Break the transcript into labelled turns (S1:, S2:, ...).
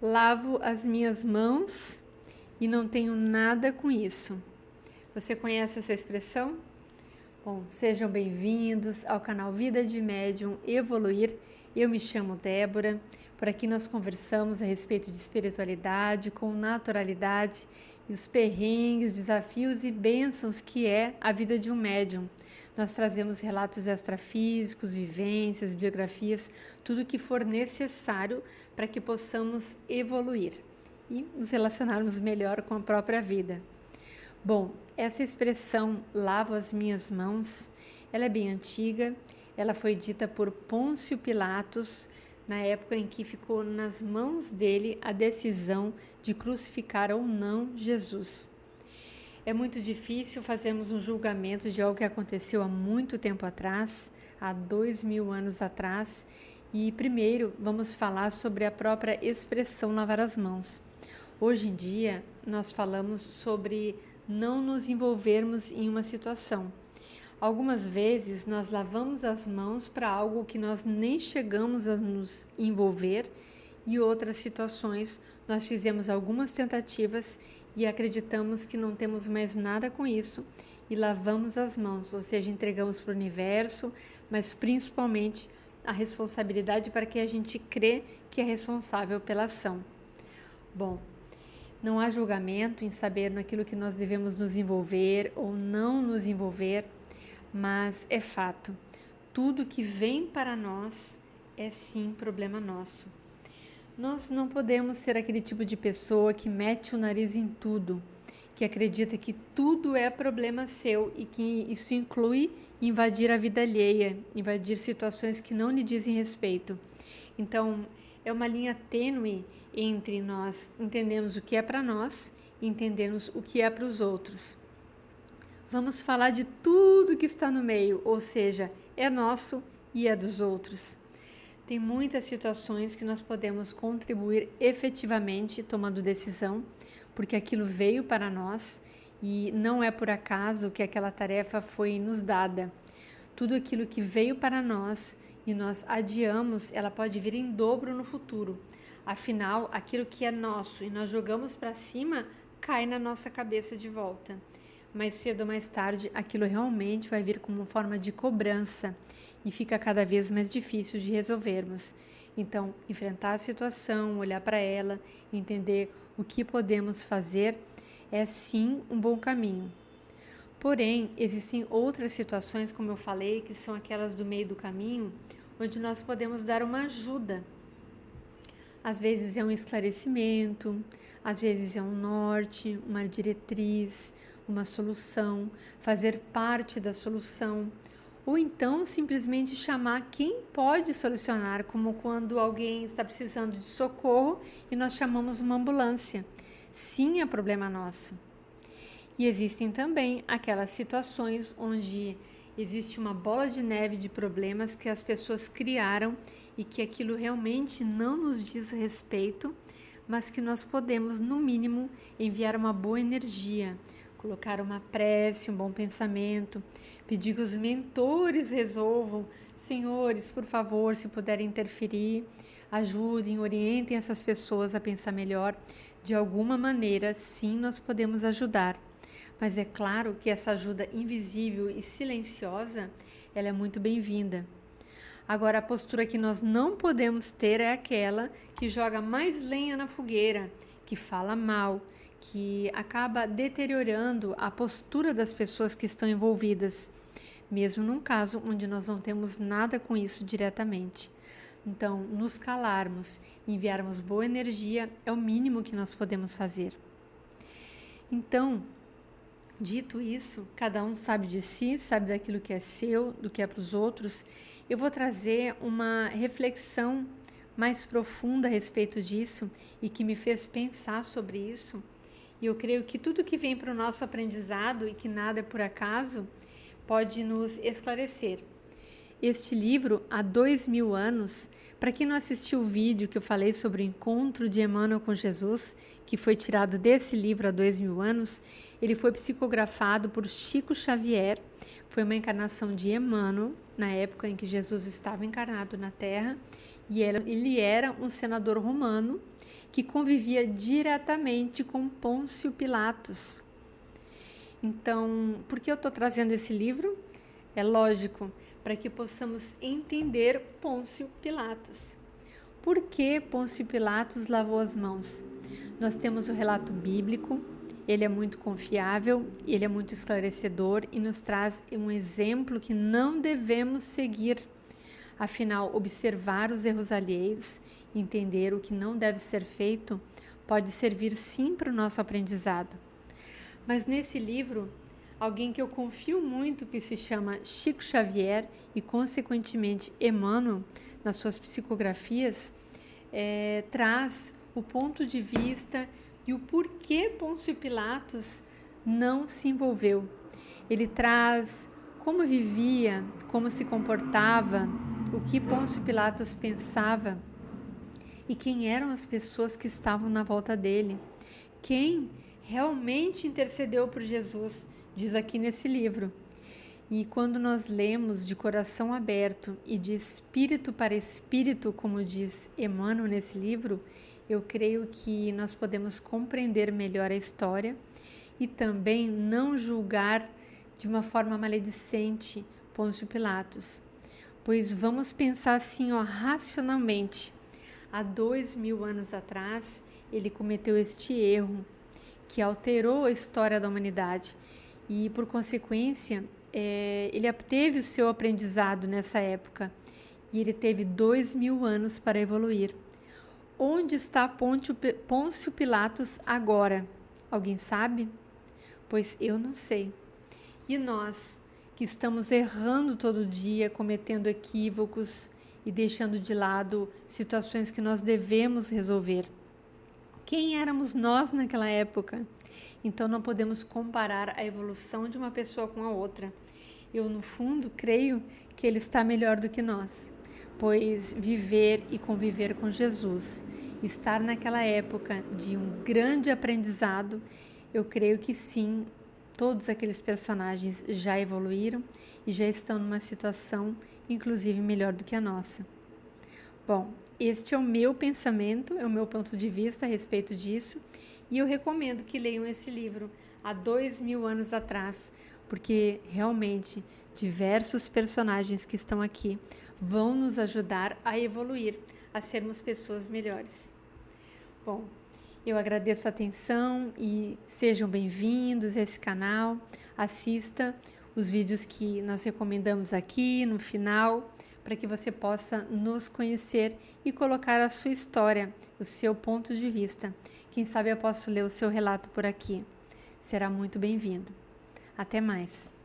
S1: Lavo as minhas mãos e não tenho nada com isso. Você conhece essa expressão? Bom, sejam bem-vindos ao canal Vida de Médium Evoluir. Eu me chamo Débora. Por aqui nós conversamos a respeito de espiritualidade com naturalidade e os perrengues, desafios e bênçãos que é a vida de um médium. Nós trazemos relatos extrafísicos, vivências, biografias, tudo o que for necessário para que possamos evoluir e nos relacionarmos melhor com a própria vida. Bom, essa expressão, lavo as minhas mãos, ela é bem antiga, ela foi dita por Pôncio Pilatos, na época em que ficou nas mãos dele a decisão de crucificar ou não Jesus. É muito difícil fazermos um julgamento de algo que aconteceu há muito tempo atrás, há 2000 anos atrás, e primeiro vamos falar sobre a própria expressão lavar as mãos. Hoje em dia, nós falamos sobre não nos envolvermos em uma situação. Algumas vezes nós lavamos as mãos para algo que nós nem chegamos a nos envolver, e outras situações nós fizemos algumas tentativas e acreditamos que não temos mais nada com isso e lavamos as mãos, ou seja, entregamos para o universo, mas principalmente a responsabilidade para que a gente crê que é responsável pela ação. Bom, não há julgamento em saber naquilo que nós devemos nos envolver ou não nos envolver, mas é fato, tudo que vem para nós é sim problema nosso. Nós não podemos ser aquele tipo de pessoa que mete o nariz em tudo, que acredita que tudo é problema seu e que isso inclui invadir a vida alheia, invadir situações que não lhe dizem respeito. Então, é uma linha tênue entre nós entendermos o que é para nós e entendermos o que é para os outros. Vamos falar de tudo que está no meio, ou seja, é nosso e é dos outros. Tem muitas situações que nós podemos contribuir efetivamente tomando decisão, porque aquilo veio para nós e não é por acaso que aquela tarefa foi nos dada. Tudo aquilo que veio para nós e nós adiamos, ela pode vir em dobro no futuro. Afinal, aquilo que é nosso e nós jogamos para cima, cai na nossa cabeça de volta. Mais cedo ou mais tarde, aquilo realmente vai vir como forma de cobrança e fica cada vez mais difícil de resolvermos. Então, enfrentar a situação, olhar para ela, entender o que podemos fazer, é sim um bom caminho. Porém, existem outras situações, como eu falei, que são aquelas do meio do caminho, onde nós podemos dar uma ajuda. Às vezes é um esclarecimento, às vezes é um norte, uma diretriz, uma solução, fazer parte da solução, ou então simplesmente chamar quem pode solucionar, como quando alguém está precisando de socorro e nós chamamos uma ambulância. Sim, é problema nosso. E existem também aquelas situações onde existe uma bola de neve de problemas que as pessoas criaram e que aquilo realmente não nos diz respeito, mas que nós podemos, no mínimo, enviar uma boa energia, colocar uma prece, um bom pensamento, pedir que os mentores resolvam. Senhores, por favor, se puderem interferir, ajudem, orientem essas pessoas a pensar melhor. De alguma maneira, sim, nós podemos ajudar. Mas é claro que essa ajuda invisível e silenciosa, ela é muito bem-vinda. Agora, a postura que nós não podemos ter é aquela que joga mais lenha na fogueira, que fala mal, que acaba deteriorando a postura das pessoas que estão envolvidas, mesmo num caso onde nós não temos nada com isso diretamente. Então, nos calarmos, enviarmos boa energia é o mínimo que nós podemos fazer. Então, dito isso, cada um sabe de si, sabe daquilo que é seu, do que é para os outros. Eu vou trazer uma reflexão mais profunda a respeito disso e que me fez pensar sobre isso. E eu creio que tudo que vem para o nosso aprendizado e que nada é por acaso, pode nos esclarecer. Este livro, há 2000 anos, para quem não assistiu o vídeo que eu falei sobre o encontro de Emmanuel com Jesus, que foi tirado desse livro há 2000 anos, ele foi psicografado por Chico Xavier, foi uma encarnação de Emmanuel, na época em que Jesus estava encarnado na Terra, e ele era um senador romano que convivia diretamente com Pôncio Pilatos. Então, por que eu estou trazendo esse livro? É lógico, para que possamos entender Pôncio Pilatos. Por que Pôncio Pilatos lavou as mãos? Nós temos o relato bíblico, ele é muito confiável, ele é muito esclarecedor e nos traz um exemplo que não devemos seguir. Afinal, observar os erros alheios, entender o que não deve ser feito, pode servir sim para o nosso aprendizado. Mas nesse livro, alguém que eu confio muito, que se chama Chico Xavier e, consequentemente, Emmanuel, nas suas psicografias, traz o ponto de vista e o porquê Pôncio Pilatos não se envolveu. Ele traz como vivia, como se comportava, o que Pôncio Pilatos pensava e quem eram as pessoas que estavam na volta dele. Quem realmente intercedeu por Jesus, diz aqui nesse livro. E quando nós lemos de coração aberto e de espírito para espírito, como diz Emmanuel nesse livro, eu creio que nós podemos compreender melhor a história e também não julgar de uma forma maledicente Pôncio Pilatos. Pois vamos pensar assim, racionalmente. Há 2000 anos atrás, ele cometeu este erro que alterou a história da humanidade e, por consequência, ele teve o seu aprendizado nessa época e ele teve 2000 anos para evoluir. Onde está Pôncio Pilatos agora? Alguém sabe? Pois eu não sei. E nós, que estamos errando todo dia, cometendo equívocos e deixando de lado situações que nós devemos resolver. Quem éramos nós naquela época? Então não podemos comparar a evolução de uma pessoa com a outra. Eu, no fundo, creio que ele está melhor do que nós, pois viver e conviver com Jesus, estar naquela época de um grande aprendizado, eu creio que sim, todos aqueles personagens já evoluíram e já estão numa situação, inclusive, melhor do que a nossa. Bom, este é o meu pensamento, é o meu ponto de vista a respeito disso, e eu recomendo que leiam esse livro há 2000 anos atrás, porque realmente diversos personagens que estão aqui vão nos ajudar a evoluir, a sermos pessoas melhores. Bom, eu agradeço a atenção e sejam bem-vindos a esse canal. Assista os vídeos que nós recomendamos aqui no final, para que você possa nos conhecer e colocar a sua história, o seu ponto de vista. Quem sabe eu posso ler o seu relato por aqui. Será muito bem-vindo. Até mais.